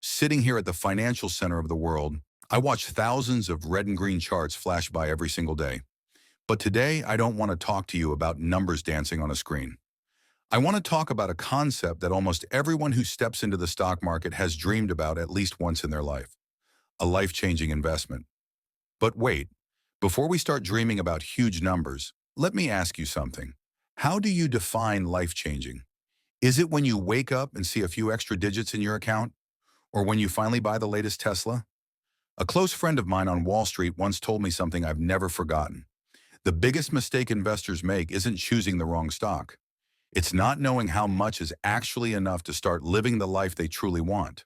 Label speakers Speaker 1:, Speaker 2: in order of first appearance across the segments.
Speaker 1: Sitting here at the financial center of the world, I watch thousands of red and green charts flash by every single day. But today, I don't want to talk to you about numbers dancing on a screen. I want to talk about a concept that almost everyone who steps into the stock market has dreamed about at least once in their life, a life-changing investment. But wait, before we start dreaming about huge numbers, let me ask you something. How do you define life-changing? Is it when you wake up and see a few extra digits in your account? Or when you finally buy the latest Tesla? A close friend of mine on Wall Street once told me something I've never forgotten. The biggest mistake investors make isn't choosing the wrong stock. It's not knowing how much is actually enough to start living the life they truly want.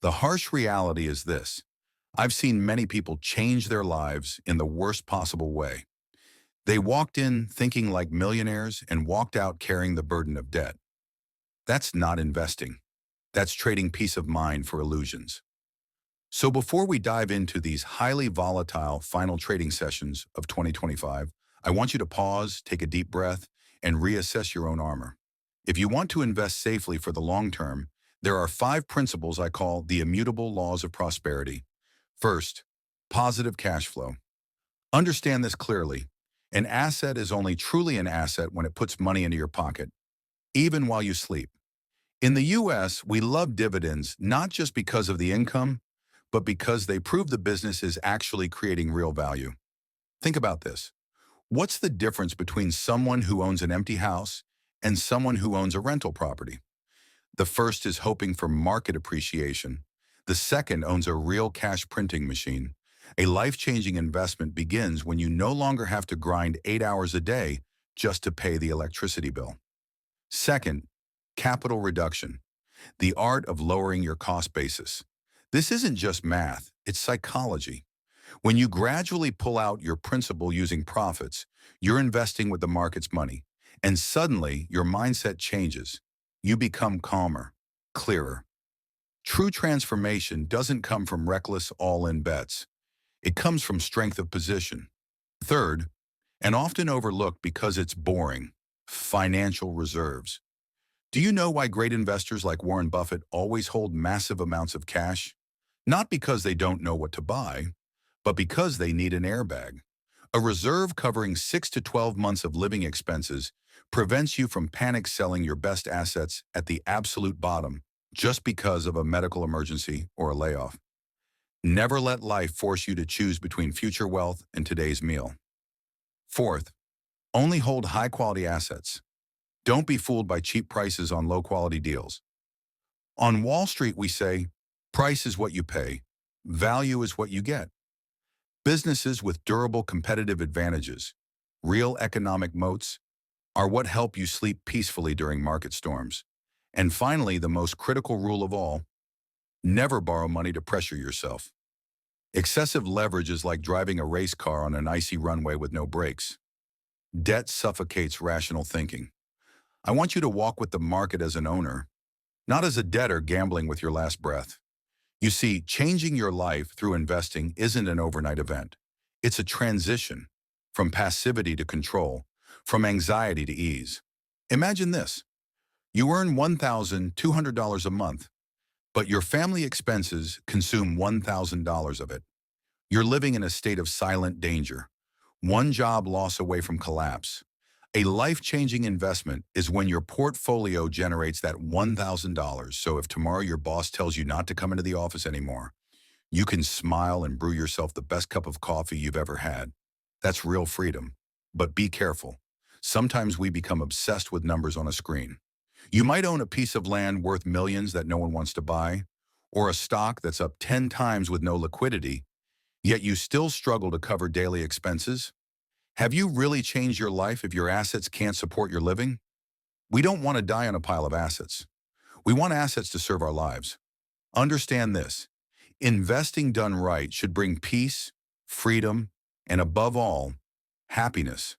Speaker 1: The harsh reality is this. I've seen many people change their lives in the worst possible way. They walked in thinking like millionaires and walked out carrying the burden of debt. That's not investing. That's trading peace of mind for illusions. So before we dive into these highly volatile final trading sessions of 2025, I want you to pause, take a deep breath, and reassess your own armor. If you want to invest safely for the long term, there are 5 principles I call the immutable laws of prosperity. First, positive cash flow. Understand this clearly. An asset is only truly an asset when it puts money into your pocket, even while you sleep. In the US, we love dividends not just because of the income, but because they prove the business is actually creating real value. Think about this. What's the difference between someone who owns an empty house and someone who owns a rental property? The first is hoping for market appreciation. The second owns a real cash printing machine. A life-changing investment begins when you no longer have to grind 8 hours a day just to pay the electricity bill. Second, capital reduction, the art of lowering your cost basis. This isn't just math, it's psychology. When you gradually pull out your principal using profits, you're investing with the market's money, and suddenly your mindset changes. You become calmer, clearer. True transformation doesn't come from reckless all-in bets. It comes from strength of position. Third, and often overlooked because it's boring, financial reserves. Do you know why great investors like Warren Buffett always hold massive amounts of cash? Not because they don't know what to buy, but because they need an airbag. A reserve covering 6 to 12 months of living expenses prevents you from panic selling your best assets at the absolute bottom just because of a medical emergency or a layoff. Never let life force you to choose between future wealth and today's meal. Fourth, only hold high-quality assets. Don't be fooled by cheap prices on low-quality deals. On Wall Street, we say, price is what you pay, value is what you get. Businesses with durable competitive advantages, real economic moats, are what help you sleep peacefully during market storms. And finally, the most critical rule of all, never borrow money to pressure yourself. Excessive leverage is like driving a race car on an icy runway with no brakes. Debt suffocates rational thinking. I want you to walk with the market as an owner, not as a debtor gambling with your last breath. You see, changing your life through investing isn't an overnight event. It's a transition from passivity to control, from anxiety to ease. Imagine this. You earn $1,200 a month, but your family expenses consume $1,000 of it. You're living in a state of silent danger, one job loss away from collapse. A life-changing investment is when your portfolio generates that $1,000, so if tomorrow your boss tells you not to come into the office anymore, you can smile and brew yourself the best cup of coffee you've ever had. That's real freedom. But be careful. Sometimes we become obsessed with numbers on a screen. You might own a piece of land worth millions that no one wants to buy, or a stock that's up 10 times with no liquidity, yet you still struggle to cover daily expenses. Have you really changed your life if your assets can't support your living? We don't want to die on a pile of assets. We want assets to serve our lives. Understand this. Investing done right should bring peace, freedom, and above all, happiness.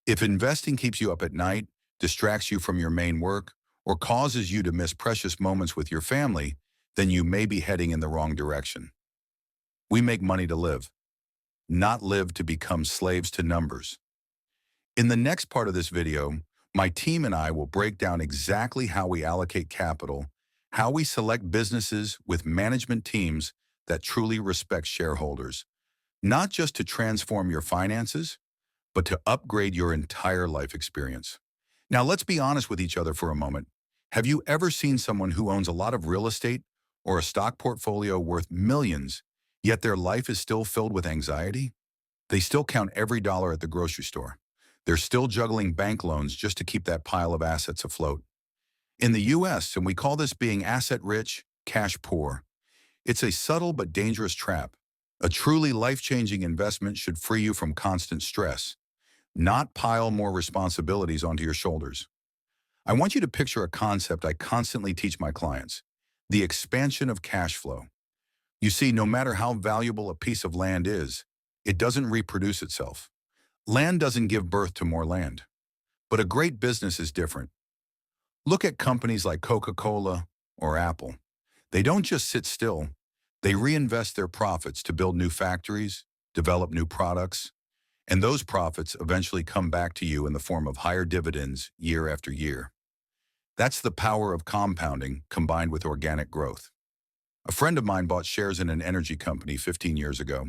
Speaker 1: If investing keeps you up at night, distracts you from your main work, or causes you to miss precious moments with your family, then you may be heading in the wrong direction. We make money to live, not live to become slaves to numbers. In the next part of this video, my team and I will break down exactly how we allocate capital how we select businesses with management teams that truly respect shareholders, not just to transform your finances, but to upgrade your entire life experience. Now, let's be honest with each other for a moment. Have you ever seen someone who owns a lot of real estate or a stock portfolio worth millions, yet their life is still filled with anxiety? They still count every dollar at the grocery store. They're still juggling bank loans just to keep that pile of assets afloat. In the US, and we call this being asset rich, cash poor. It's a subtle but dangerous trap. A truly life-changing investment should free you from constant stress, not pile more responsibilities onto your shoulders. I want you to picture a concept I constantly teach my clients: the expansion of cash flow. You see, no matter how valuable a piece of land is, it doesn't reproduce itself. Land doesn't give birth to more land. But a great business is different. Look at companies like Coca-Cola or Apple. They don't just sit still. They reinvest their profits to build new factories, develop new products, and those profits eventually come back to you in the form of higher dividends year after year. That's the power of compounding combined with organic growth. A friend of mine bought shares in an energy company 15 years ago.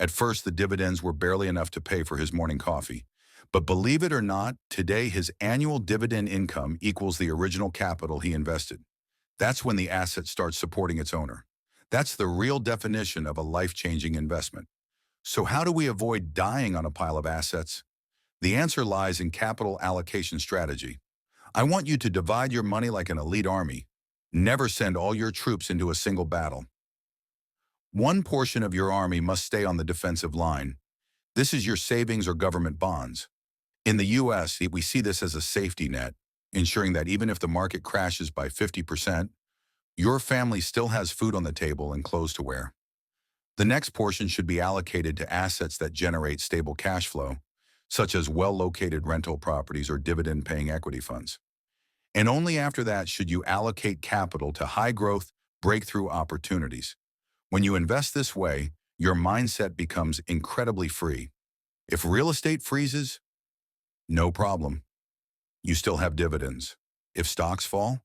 Speaker 1: At first, the dividends were barely enough to pay for his morning coffee. But believe it or not, today his annual dividend income equals the original capital he invested. That's when the asset starts supporting its owner. That's the real definition of a life-changing investment. So how do we avoid dying on a pile of assets? The answer lies in capital allocation strategy. I want you to divide your money like an elite army. Never send all your troops into a single battle. One portion of your army must stay on the defensive line. This is your savings or government bonds. In the US, we see this as a safety net, ensuring that even if the market crashes by 50%, your family still has food on the table and clothes to wear. The next portion should be allocated to assets that generate stable cash flow, such as well-located rental properties or dividend-paying equity funds. And only after that should you allocate capital to high-growth, breakthrough opportunities. When you invest this way, your mindset becomes incredibly free. If real estate freezes, no problem. You still have dividends. If stocks fall,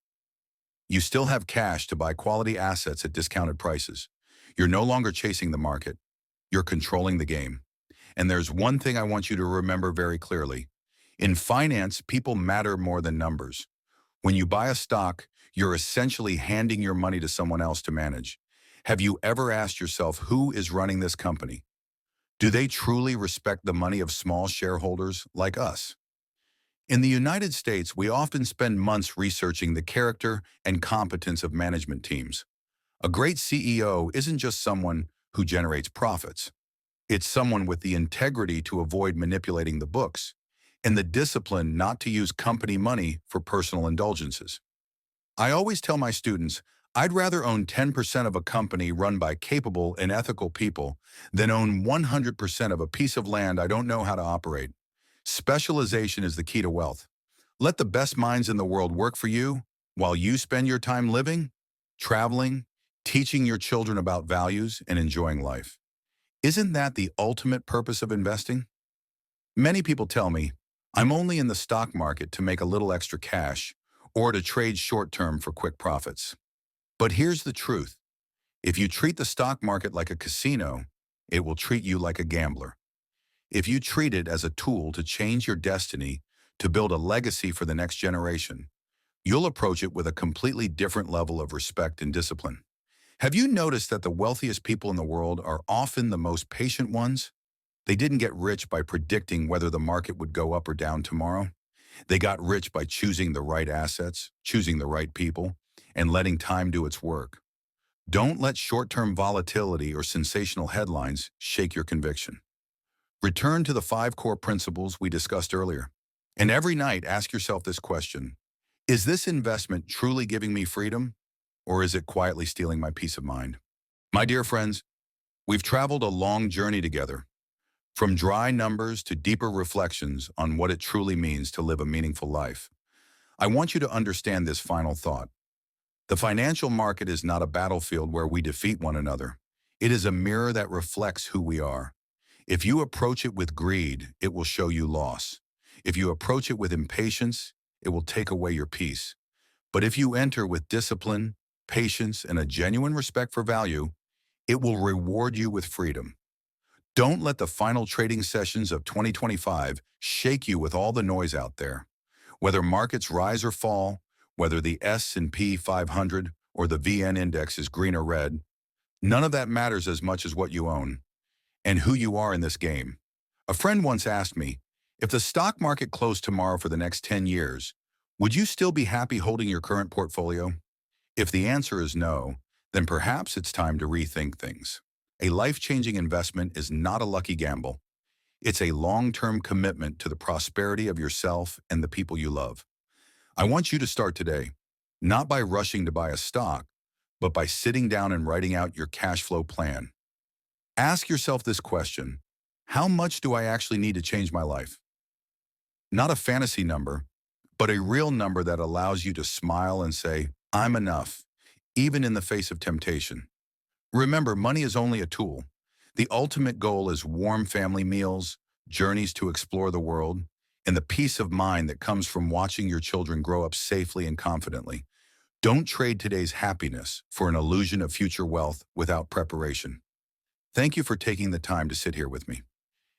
Speaker 1: you still have cash to buy quality assets at discounted prices. You're no longer chasing the market. You're controlling the game. And there's one thing I want you to remember very clearly. In finance, people matter more than numbers. When you buy a stock, you're essentially handing your money to someone else to manage. Have you ever asked yourself who is running this company? Do they truly respect the money of small shareholders like us? In the United States, we often spend months researching the character and competence of management teams. A great CEO isn't just someone who generates profits. It's someone with the integrity to avoid manipulating the books and the discipline not to use company money for personal indulgences. I always tell my students, I'd rather own 10% of a company run by capable and ethical people than own 100% of a piece of land I don't know how to operate. Specialization is the key to wealth. Let the best minds in the world work for you while you spend your time living, traveling, teaching your children about values, and enjoying life. Isn't that the ultimate purpose of investing? Many people tell me, I'm only in the stock market to make a little extra cash or to trade short-term for quick profits. But here's the truth. If you treat the stock market like a casino, it will treat you like a gambler. If you treat it as a tool to change your destiny, to build a legacy for the next generation, you'll approach it with a completely different level of respect and discipline. Have you noticed that the wealthiest people in the world are often the most patient ones? They didn't get rich by predicting whether the market would go up or down tomorrow. They got rich by choosing the right assets, choosing the right people, and letting time do its work. Don't let short-term volatility or sensational headlines shake your conviction. Return to the 5 core principles we discussed earlier. And every night, ask yourself this question: is this investment truly giving me freedom, or is it quietly stealing my peace of mind? My dear friends, we've traveled a long journey together, from dry numbers to deeper reflections on what it truly means to live a meaningful life. I want you to understand this final thought. The financial market is not a battlefield where we defeat one another. It is a mirror that reflects who we are. If you approach it with greed, it will show you loss. If you approach it with impatience, it will take away your peace. But if you enter with discipline, patience, and a genuine respect for value, it will reward you with freedom. Don't let the final trading sessions of 2025 shake you with all the noise out there. Whether markets rise or fall, whether the S&P 500 or the VN index is green or red, none of that matters as much as what you own and who you are in this game. A friend once asked me, if the stock market closed tomorrow for the next 10 years, would you still be happy holding your current portfolio? If the answer is no, then perhaps it's time to rethink things. A life-changing investment is not a lucky gamble. It's a long-term commitment to the prosperity of yourself and the people you love. I want you to start today, not by rushing to buy a stock, but by sitting down and writing out your cash flow plan. Ask yourself this question: how much do I actually need to change my life? Not a fantasy number, but a real number that allows you to smile and say, I'm enough, even in the face of temptation. Remember, money is only a tool. The ultimate goal is warm family meals, journeys to explore the world, and the peace of mind that comes from watching your children grow up safely and confidently. Don't trade today's happiness for an illusion of future wealth without preparation. Thank you for taking the time to sit here with me.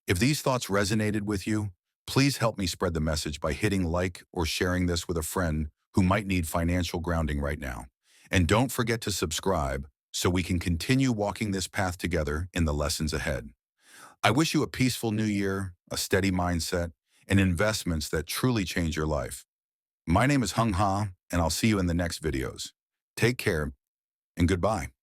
Speaker 1: If these thoughts resonated with you, please help me spread the message by hitting like or sharing this with a friend who might need financial grounding right now. And don't forget to subscribe so we can continue walking this path together in the lessons ahead. I wish you a peaceful new year, a steady mindset, and investments that truly change your life. My name is Hung Ha, and I'll see you in the next videos. Take care and goodbye.